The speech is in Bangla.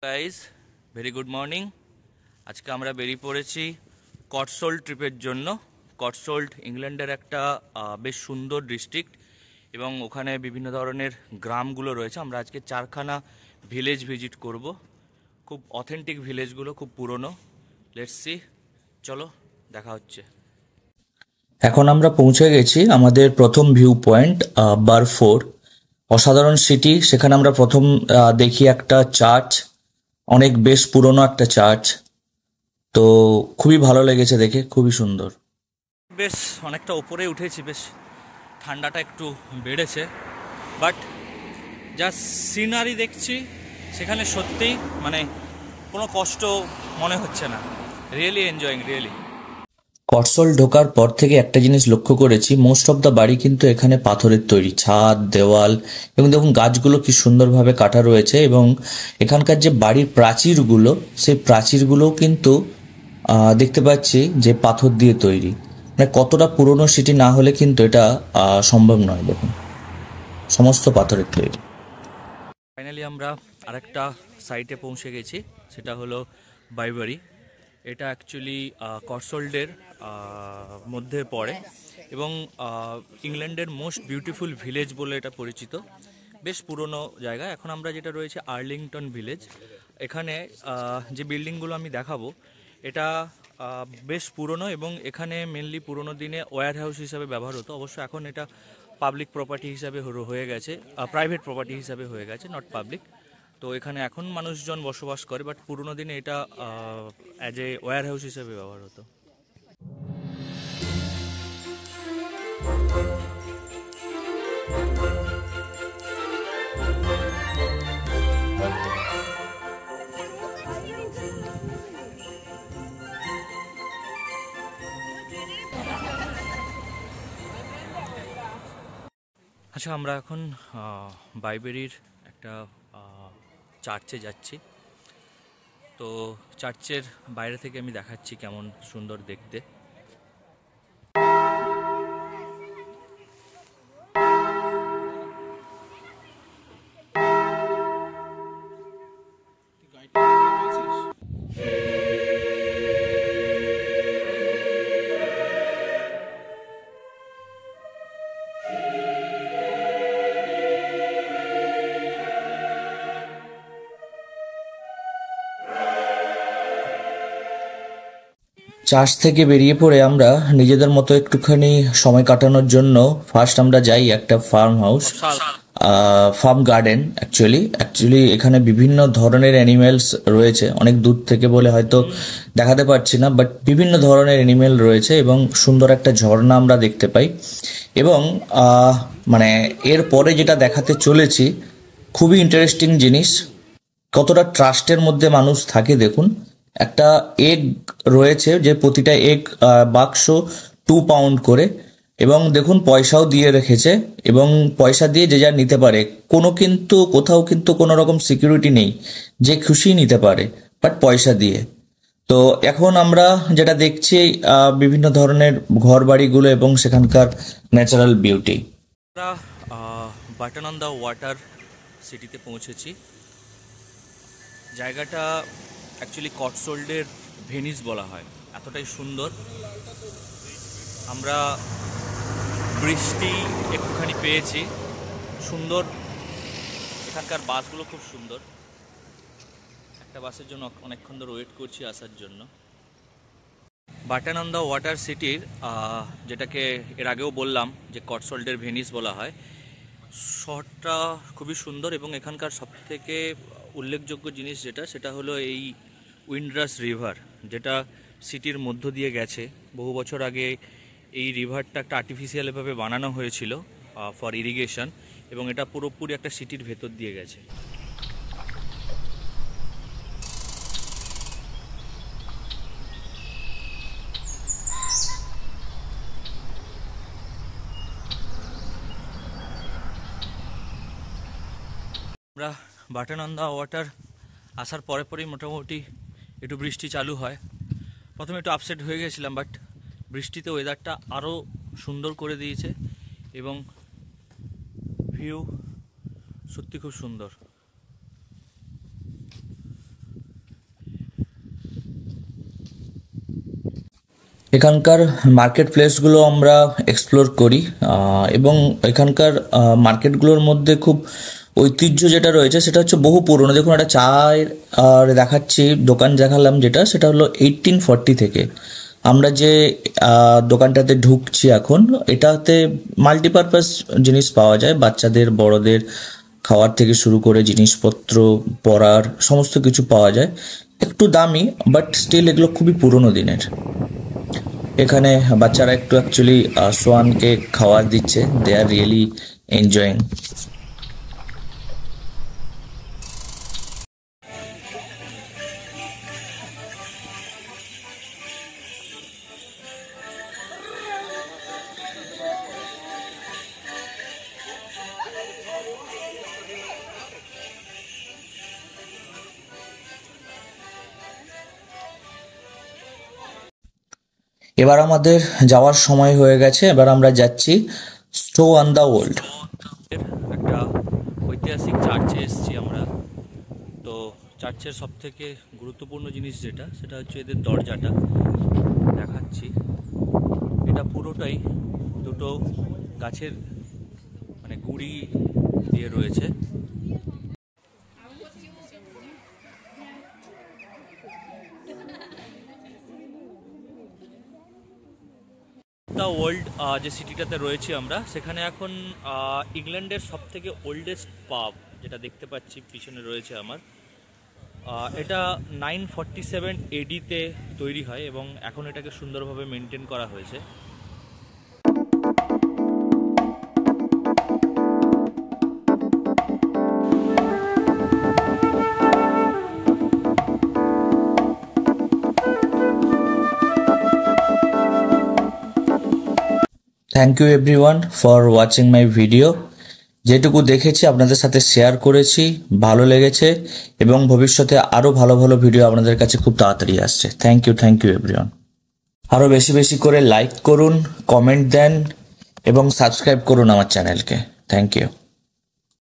Guys very good morning. আজকে আমরা বেরিয়ে পড়েছি কটসোল্ড ট্রিপের জন্য। কটসোল্ড ইংল্যান্ডের একটা বেশ সুন্দর ডিস্ট্রিক্ট এবং ওখানে বিভিন্ন ধরনের গ্রামগুলো রয়েছে। আমরা আজকে চারখানা ভিলেজ ভিজিট করব, খুব অথেন্টিক ভিলেজগুলো, খুব পুরনো। লেটস সি, চলো দেখা হচ্ছে। এখন আমরা পৌঁছে গেছি আমাদের প্রথম ভিউ পয়েন্ট বারফোর, অসাধারণ সিটি। সেখানে আমরা প্রথম দেখি একটা চার্চ, অনেক বেশ পুরনো একটা চার্চ। তো খুবই ভালো লেগেছে দেখে, খুবই সুন্দর। বেশ অনেকটা ওপরে উঠেছি, বেশ ঠান্ডাটা একটু বেড়েছে, বাট যা সিনারি দেখছি সেখানে সত্যিই মানে কোনো কষ্ট মনে হচ্ছে না। Really enjoying, really. কটসোল্ড ঢোকার পর থেকে একটা জিনিস লক্ষ্য করেছি, মোস্ট অফ দ্য বাড়ি কিন্তু এখানে পাথরের তৈরি, ছাদ, দেওয়াল, এবং দেখুন গাছগুলো কি সুন্দরভাবে কাটা রয়েছে। এবং এখানকার যে বাড়ির প্রাচীরগুলো, সেই প্রাচীরগুলোও কিন্তু দেখতে পাচ্ছি যে পাথর দিয়ে তৈরি। মানে কতটা পুরনো সিটি না হলে কিন্তু এটা সম্ভব নয়। দেখুন সমস্ত পাথরের তৈরি। ফাইনালি আমরা আরেকটা সাইটে পৌঁছে গেছি, সেটা হলো বাইবারি। এটা অ্যাকচুয়ালি কটসোল্ডের মধ্যে পড়ে এবং ইংল্যান্ডের মোস্ট বিউটিফুল ভিলেজ বলে এটা পরিচিত। বেশ পুরনো জায়গা। এখন আমরা যেটা রয়েছে আর্লিংটন ভিলেজ। এখানে যে বিল্ডিংগুলো আমি দেখাবো এটা বেশ পুরনো এবং এখানে মেনলি পুরনো দিনে ওয়্যার হাউস হিসাবে ব্যবহার হতো। অবশ্য এখন এটা পাবলিক প্রপার্টি হিসাবে হয়ে গেছে, প্রাইভেট প্রপার্টি হিসাবে হয়ে গেছে, নট পাবলিক। তো এখানে এখন মানুষজন বসবাস করে, বাট পুরনো দিনে এটা অ্যাজ এ ওয়্যার হাউস হিসেবে ব্যবহার হতো। আচ্ছা, আমরা এখন বাইবেরির একটা চার্চে যাচ্ছি। তো চার্চের বাইরে থেকে আমি দেখাচ্ছি কেমন সুন্দর দেখতে। চার্চ থেকে বেরিয়ে পড়ে আমরা নিজেদের মতো একটুখানি সময় কাটানোর জন্য ফার্স্ট আমরা যাই একটা farm house, farm garden. Actually এখানে বিভিন্ন ধরনের অ্যানিমেলস রয়েছে। অনেক দূর থেকে বলে হয়তো দেখাতে পারছি না, বাট বিভিন্ন ধরনের অ্যানিমেল রয়েছে এবং সুন্দর একটা ঝর্ণা আমরা দেখতে পাই। এবং মানে এর পরে যেটা দেখাতে চলেছি খুবই ইন্টারেস্টিং জিনিস। কতটা ট্রাস্টের মধ্যে মানুষ থাকে দেখুন। একটা এগ রয়েছে, যে প্রতিটা এগ বাক্স 2 পাউন্ড করে, এবং দেখুন পয়সাও দিয়ে রেখেছে এবং পয়সা দিয়ে যে যা নিতে পারে। কোথাও কিন্তু কোনো রকম সিকিউরিটি নেই, যে খুশি নিতে পারে, বাট পয়সা দিয়ে। তো এখন আমরা যেটা দেখছি বিভিন্ন ধরনের ঘর বাড়িগুলো এবং সেখানকার ন্যাচারাল বিউটি। আমরা বাটন অন দ্য ওয়াটার সিটিতে পৌঁছেছি। জায়গাটা অ্যাকচুয়ালি কটসোল্ডের ভেনিস বলা হয়, এতটাই সুন্দর। আমরা বৃষ্টি একটুখানি পেয়েছি, সুন্দর। এখানকার বাসগুলো খুব সুন্দর। একটা বাসের জন্য অনেকক্ষণ ধরে ওয়েট করছি আসার জন্য। বাটন অন দ্য ওয়াটার সিটির, যেটাকে এর আগেও বললাম যে কটসোল্ডের ভেনিস বলা হয়, শহরটা খুবই সুন্দর এবং এখানকার সবথেকে উল্লেখযোগ্য জিনিস সেটা হলো এই উইন্ডরাস রিভার, যেটা সিটির মধ্য দিয়ে গেছে। বহু বছর আগে এই রিভারটা একটা আর্টিফিশিয়ালভাবে বানানো হয়েছিল ফর ইরিগেশন, এবং এটা পুরোপুরি একটা সিটির ভেতর দিয়ে গেছে। আমরা বাটন অন দ্য ওয়াটার আসার পরেই মোটামুটি একটু বৃষ্টি চালু হয়। প্রথমে একটু আপসেট হয়ে গেছিলাম, বাট বৃষ্টিতে ওয়েদারটা আরও সুন্দর করে দিয়েছে এবং ভিউ সত্যি খুব সুন্দর। এখানকার মার্কেট প্লেসগুলো আমরা এক্সপ্লোর করি এবং এখানকার মার্কেটগুলোর মধ্যে খুব ঐতিহ্য যেটা রয়েছে সেটা হচ্ছে বহু পুরনো। দেখুন একটা চায়ের দেখাচ্ছি, দোকান দেখালাম যেটা, সেটা হলো 1840 থেকে। আমরা যে দোকানটাতে ঢুকছি এখন, এটাতে মাল্টিপারপাস জিনিস পাওয়া যায়, বাচ্চাদের বড়দের খাওয়ার থেকে শুরু করে জিনিসপত্র, পড়ার সমস্ত কিছু পাওয়া যায়। একটু দামি, বাট স্টিল এগুলো খুবই পুরনো দিনের। এখানে বাচ্চারা একটু অ্যাকচুয়ালি সোয়ানকে খাবার দিচ্ছে, দে আর রিয়েলি এনজয়িং। এবার আমাদের যাওয়ার সময় হয়ে গেছে, এবার আমরা যাচ্ছি স্টো অন দ্য ওল্ড। একটা ঐতিহাসিক চার্চে এসেছি আমরা। তো চার্চের সব থেকে গুরুত্বপূর্ণ জিনিস যেটা, সেটা হচ্ছে এদের দরজাটা দেখাচ্ছি। এটা পুরোটাই দুটো গাছের মানে গুঁড়ি দিয়ে রয়েছে। দ্য ওল্ড যে সিটিটাতে রয়েছি আমরা, সেখানে এখন ইংল্যান্ডের সব থেকে ওল্ডেস্ট পাব যেটা দেখতে পাচ্ছি পিছনে রয়েছে আমার, এটা 947 AD-তে তৈরি হয় এবং এখন এটাকে সুন্দরভাবে মেনটেন করা হয়েছে। Thank you everyone for watching my video. যেটুকু দেখেছি আপনাদের সাথে শেয়ার করেছি, ভালো লেগেছে এবং ভবিষ্যতে আরও ভালো ভালো ভিডিও আপনাদের কাছে খুব তাড়াতাড়ি আসছে। Thank you everyone. আরও বেশি বেশি করে লাইক করুন, কমেন্ট দেন এবং সাবস্ক্রাইব করুন আমার চ্যানেলকে। Thank you.